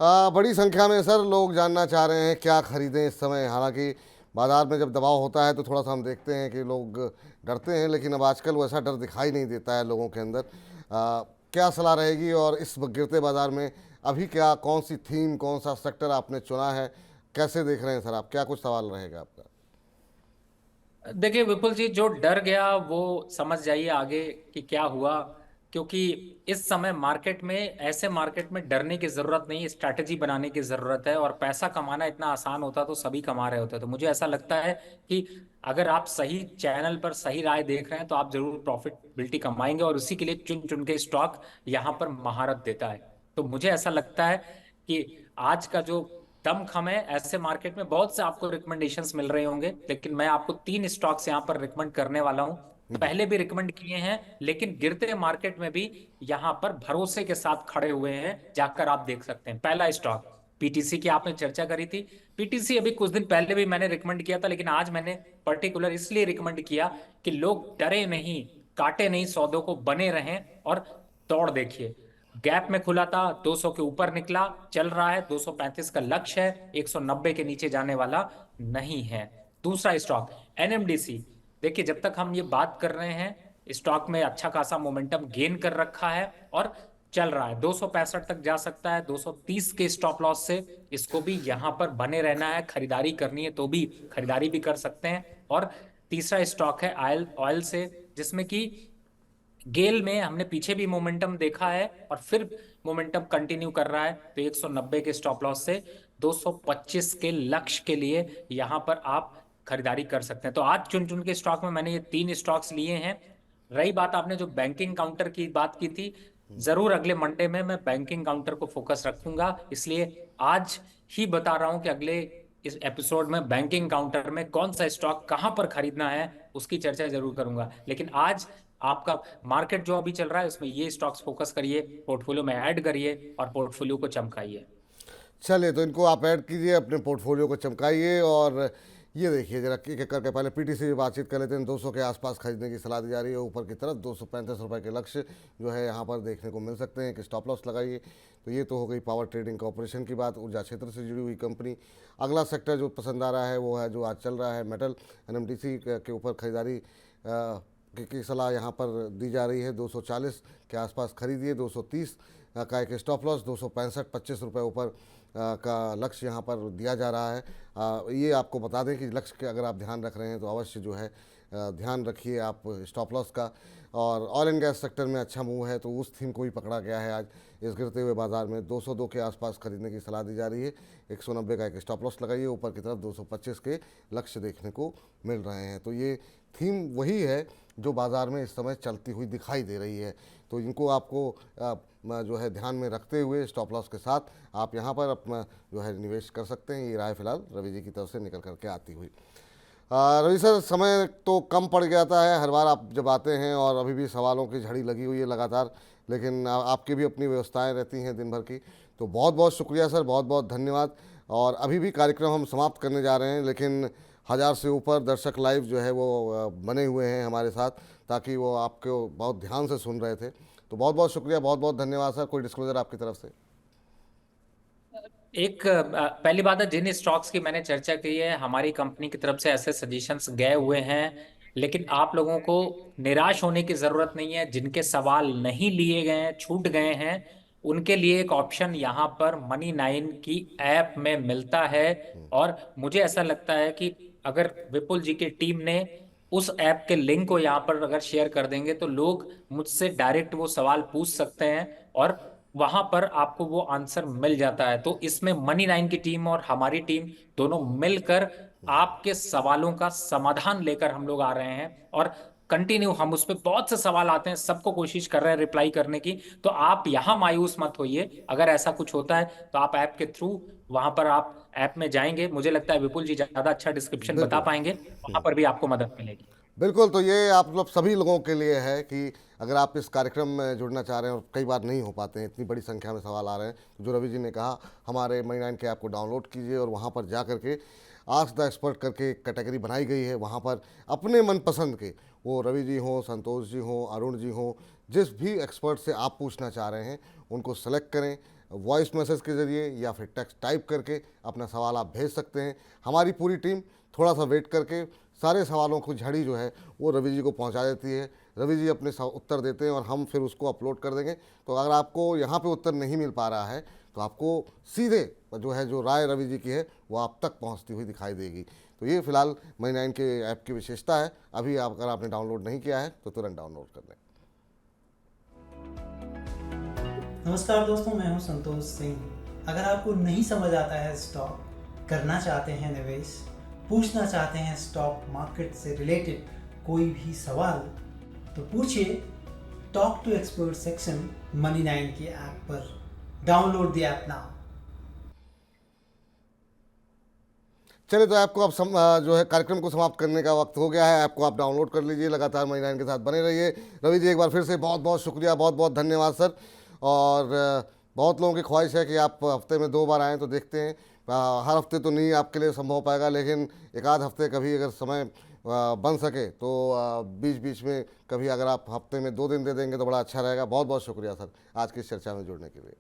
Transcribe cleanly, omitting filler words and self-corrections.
बड़ी संख्या में सर लोग जानना चाह रहे हैं क्या खरीदें इस समय। हालांकि बाज़ार में जब दबाव होता है तो थोड़ा सा हम देखते हैं कि लोग डरते हैं, लेकिन अब आजकल वैसा डर दिखाई नहीं देता है लोगों के अंदर। क्या सलाह रहेगी और इस गिरते बाज़ार में अभी क्या, कौन सी थीम, कौन सा सेक्टर आपने चुना है, कैसे देख रहे हैं सर आप? क्या कुछ सवाल रहेगा आपका? देखिए विपुल जी, जो डर गया वो समझ जाइए आगे कि क्या हुआ। क्योंकि इस समय मार्केट में, ऐसे मार्केट में डरने की जरूरत नहीं, स्ट्रैटेजी बनाने की जरूरत है। और पैसा कमाना इतना आसान होता तो सभी कमा रहे होते। तो मुझे ऐसा लगता है कि अगर आप सही चैनल पर सही राय देख रहे हैं तो आप जरूर प्रॉफिटेबिलिटी कमाएंगे। और उसी के लिए चुन चुन के स्टॉक यहाँ पर महारत देता है। तो मुझे ऐसा लगता है कि आज का जो दमखम है, ऐसे मार्केट में बहुत से आपको रिकमेंडेशंस मिल रहे होंगे, लेकिन मैं आपको तीन स्टॉक्स यहाँ पर रिकमेंड करने वाला हूँ। जी। पहले भी रिकमेंड किए हैं, लेकिन गिरते मार्केट में भी यहाँ पर भरोसे के साथ खड़े हुए हैं, जाकर आप देख सकते हैं। पहला स्टॉक पीटीसी की आपने चर्चा करी थी। पीटीसी अभी कुछ दिन पहले भी मैंने रिकमेंड किया था, लेकिन आज मैंने पर्टिकुलर इसलिए रिकमेंड किया कि लोग डरे नहीं, काटे नहीं सौदों को, बने रहें और दौड़ देखिए। गैप में खुला था, 200 के ऊपर निकला, चल रहा है, 235 का लक्ष्य है, 190 के नीचे जाने वाला नहीं है। दूसरा स्टॉक एनएमडीसी। देखिए, जब तक हम ये बात कर रहे हैं, स्टॉक में अच्छा खासा मोमेंटम गेन कर रखा है और चल रहा है, 265 तक जा सकता है 230 के स्टॉप लॉस से। इसको भी यहां पर बने रहना है, खरीदारी करनी है तो भी खरीदारी भी कर सकते हैं। और तीसरा स्टॉक है ऑयल, ऑयल से, जिसमें कि गेल में हमने पीछे भी मोमेंटम देखा है और फिर मोमेंटम कंटिन्यू कर रहा है। तो 190 के स्टॉप लॉस से 225 के लक्ष्य के लिए यहां पर आप खरीदारी कर सकते हैं। तो आज चुन चुन के स्टॉक में मैंने ये तीन स्टॉक्स लिए हैं। रही बात, आपने जो बैंकिंग काउंटर की बात की थी, जरूर अगले मंडे में मैं बैंकिंग काउंटर को फोकस रखूंगा। इसलिए आज ही बता रहा हूं कि अगले इस एपिसोड में बैंकिंग काउंटर में कौन सा स्टॉक कहां पर खरीदना है उसकी चर्चा जरूर करूंगा। लेकिन आज आपका मार्केट जो अभी चल रहा है उसमें ये स्टॉक्स फोकस करिए, पोर्टफोलियो में ऐड करिए और पोर्टफोलियो को चमकाइए। चलिए, तो इनको आप ऐड कीजिए, अपने पोर्टफोलियो को चमकाइए। और ये देखिए जरा, एक एक करके पहले पीटी से भी बातचीत कर लेते हैं। 200 के आसपास खरीदने की सलाह दी जा रही है ऊपर की तरफ। 235 रुपये के लक्ष्य जो है यहाँ पर देखने को मिल सकते हैं कि स्टॉप लॉस लगाइए। तो ये तो हो गई पावर ट्रेडिंग कॉरपोरेशन की बात, ऊर्जा क्षेत्र से जुड़ी हुई कंपनी। अगला सेक्टर जो पसंद आ रहा है वो है जो आज चल रहा है मेटल। एनएमडीसी के ऊपर खरीदारी की सलाह यहाँ पर दी जा रही है। 240 के आसपास खरीदिए। 230 का एक स्टॉप लॉस। 265 25 रुपये ऊपर का लक्ष्य यहाँ पर दिया जा रहा है। ये आपको बता दें कि लक्ष्य के अगर आप ध्यान रख रहे हैं तो अवश्य जो है ध्यान रखिए आप स्टॉप लॉस का। और ऑयल एंड गैस सेक्टर में अच्छा मूव है तो उस थीम को भी पकड़ा गया है आज इस गिरते हुए बाजार में। 202 के आसपास खरीदने की सलाह दी जा रही है। 190 का एक स्टॉप लॉस लगाइए। ऊपर की तरफ 225 के लक्ष्य देखने को मिल रहे हैं। तो ये थीम वही है जो बाज़ार में इस समय चलती हुई दिखाई दे रही है। तो इनको आपको जो है ध्यान में रखते हुए स्टॉप लॉस के साथ आप यहाँ पर अपना जो है निवेश कर सकते हैं। ये राय फिलहाल रवि जी की तरफ से निकल करके आती हुई। रवि सर, समय तो कम पड़ जाता है हर बार आप जब आते हैं, और अभी भी सवालों की झड़ी लगी हुई है लगातार। लेकिन आपकी भी अपनी व्यवस्थाएं रहती हैं दिन भर की। तो बहुत बहुत शुक्रिया सर, बहुत बहुत धन्यवाद। और अभी भी कार्यक्रम हम समाप्त करने जा रहे हैं, लेकिन 1000 से ऊपर दर्शक लाइव जो है वो बने हुए हैं हमारे साथ, ताकि वो आपको बहुत ध्यान से सुन रहे थे। तो बहुत बहुत शुक्रिया, बहुत बहुत धन्यवाद सर। कोई डिस्क्लोजर आपकी तरफ से? एक पहली बात है, जिन स्टॉक्स की मैंने चर्चा की है, हमारी कंपनी की तरफ से ऐसे सजेशंस गए हुए हैं। लेकिन आप लोगों को निराश होने की जरूरत नहीं है। जिनके सवाल नहीं लिए गए हैं, छूट गए हैं, उनके लिए एक ऑप्शन यहाँ पर मनी नाइन की ऐप में मिलता है। और मुझे ऐसा लगता है कि अगर विपुल जी की टीम ने उस ऐप के लिंक को यहाँ पर अगर शेयर कर देंगे तो लोग मुझसे डायरेक्ट वो सवाल पूछ सकते हैं और वहां पर आपको वो आंसर मिल जाता है। तो इसमें मनी नाइन की टीम और हमारी टीम दोनों मिलकर आपके सवालों का समाधान लेकर हम लोग आ रहे हैं। और कंटिन्यू हम उस पे बहुत से सवाल आते हैं, सबको कोशिश कर रहे हैं रिप्लाई करने की। तो आप यहां मायूस मत होइए। अगर ऐसा कुछ होता है तो आप ऐप के थ्रू वहां पर आप ऐप में जाएंगे, मुझे लगता है विपुल जी ज्यादा अच्छा डिस्क्रिप्शन बता बिल्कुल। पाएंगे, वहां पर भी आपको मदद मिलेगी। बिल्कुल, तो ये आप लोग सभी लोगों के लिए है कि अगर आप इस कार्यक्रम में जुड़ना चाह रहे हैं और कई बार नहीं हो पाते हैं, इतनी बड़ी संख्या में सवाल आ रहे हैं, तो जो रवि जी ने कहा, हमारे मनी नाइन के ऐप को डाउनलोड कीजिए और वहाँ पर जा करके आस्क द एक्सपर्ट करके कैटेगरी बनाई गई है। वहाँ पर अपने मनपसंद के, वो रवि जी हों, संतोष जी हों, अरुण जी हों, जिस भी एक्सपर्ट से आप पूछना चाह रहे हैं उनको सेलेक्ट करें। वॉइस मैसेज के ज़रिए या फिर टेक्स्ट टाइप करके अपना सवाल आप भेज सकते हैं। हमारी पूरी टीम थोड़ा सा वेट करके सारे सवालों को झड़ी जो है वो रवि जी को पहुंचा देती है। रवि जी अपने उत्तर देते हैं और हम फिर उसको अपलोड कर देंगे। तो अगर आपको यहाँ पे उत्तर नहीं मिल पा रहा है तो आपको सीधे जो है जो राय रवि जी की है वो आप तक पहुँचती हुई दिखाई देगी। तो ये फिलहाल मनी9 के ऐप की विशेषता है। अभी अगर आपने डाउनलोड नहीं किया है तो तुरंत डाउनलोड कर लें। नमस्कार दोस्तों, मैं हूं संतोष सिंह। अगर आपको नहीं समझ आता है स्टॉक, करना चाहते हैं निवेश, पूछना चाहते हैं स्टॉक मार्केट से रिलेटेड कोई भी सवाल, तो पूछिए टॉक टू एक्सपर्ट सेक्शन मनी9 के ऐप पर। Download the app now. चलिए, तो ऐप को अब जो है कार्यक्रम को समाप्त करने का वक्त हो गया है। ऐप को आप डाउनलोड कर लीजिए, लगातार मनी9 के साथ बने रहिए। रवि जी, एक बार फिर से बहुत बहुत शुक्रिया, बहुत बहुत धन्यवाद सर। और बहुत लोगों की ख्वाहिश है कि आप हफ्ते में 2 बार आएँ, तो देखते हैं। हर हफ्ते तो नहीं आपके लिए संभव हो पाएगा, लेकिन एक आध हफ्ते कभी अगर समय बन सके तो बीच बीच में कभी अगर आप हफ्ते में 2 दिन दे देंगे तो बड़ा अच्छा रहेगा। बहुत बहुत शुक्रिया सर आज की इस चर्चा में जुड़ने के लिए।